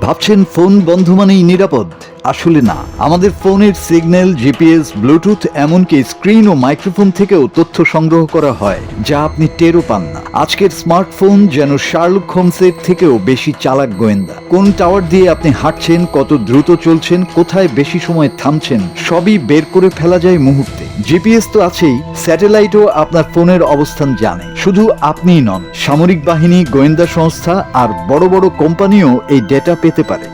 ভাবছেন ফোন বন্ধ মানেই নিরাপদ? আসলে না। আমাদের ফোনের সিগন্যাল, জিপিএস, ব্লুটুথ, এমনকি স্ক্রিন ও মাইক্রোফোন থেকেও তথ্য সংগ্রহ করা হয়, যা আপনি টেরও পান না। আজকের স্মার্টফোন যেন শার্লক হোমসের থেকেও বেশি চালাক গোয়েন্দা। কোন টাওয়ার দিয়ে আপনি হাঁটছেন, কত দ্রুত চলছেন, কোথায় বেশি সময় থামছেন, সবই বের করে ফেলা যায় মুহূর্তে। জিপিএস তো আছেই, স্যাটেলাইটও আপনার ফোনের অবস্থান জানে। শুধু আপনিই নন, সামরিক বাহিনী, গোয়েন্দা সংস্থা আর বড় বড় কোম্পানিও এই ডেটা পেতে পারে।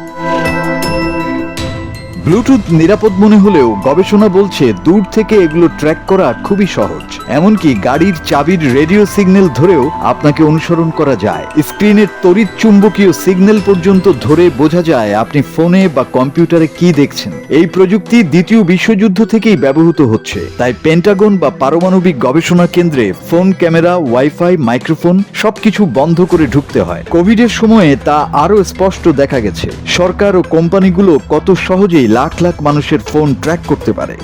ব্লুটুথ নিরাপদ মনে হলেও গবেষণা বলছে দূর থেকে এগুলো ট্র্যাক করা খুবই সহজ। এমনকি গাড়ির চাবির রেডিও সিগন্যাল ধরেও আপনাকে অনুসরণ করা যায়। স্ক্রিনের তড়িৎ চুম্বকীয় সিগন্যাল পর্যন্ত ধরে বোঝা যায় আপনি ফোনে বা কম্পিউটারে কি দেখছেন। এই প্রযুক্তি দ্বিতীয় বিশ্বযুদ্ধ থেকেই ব্যবহৃত হচ্ছে। তাই পেন্টাগন বা পারমাণবিক গবেষণা কেন্দ্রে ফোন, ক্যামেরা, ওয়াইফাই, মাইক্রোফোন সবকিছু বন্ধ করে ঢুকতে হয়। কোভিডের সময়ে তা আরো স্পষ্ট দেখা গেছে। সরকার ও কোম্পানিগুলো কত সহজেই লাখ লাখ মানুষের ফোন ট্র্যাক করতে পারে।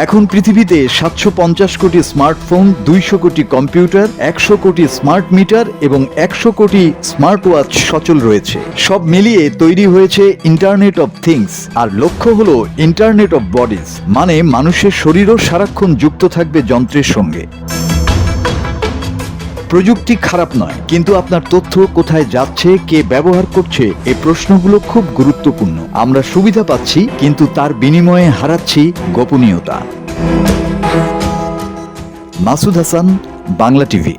এখন পৃথিবীতে 750 কোটি স্মার্টফোন, 200 কোটি কম্পিউটার, 100 কোটি স্মার্ট মিটার এবং 100 কোটি স্মার্ট ওয়াচ সচল রয়েছে। সব মিলিয়ে তৈরি হয়েছে ইন্টারনেট অফ থিংস। আর লক্ষ্য হলো ইন্টারনেট অফ বডিজ, মানে মানুষের শরীরও সারাক্ষণ যুক্ত থাকবে যন্ত্রের সঙ্গে। প্রযুক্তি খারাপ নয়, কিন্তু আপনার তথ্য কোথায় যাচ্ছে, কে ব্যবহার করছে, এই প্রশ্নগুলো খুব গুরুত্বপূর্ণ। আমরা সুবিধা পাচ্ছি, কিন্তু তার বিনিময়ে হারাচ্ছি গোপনীয়তা। মাসুদ হাসান, বাংলা টিভি।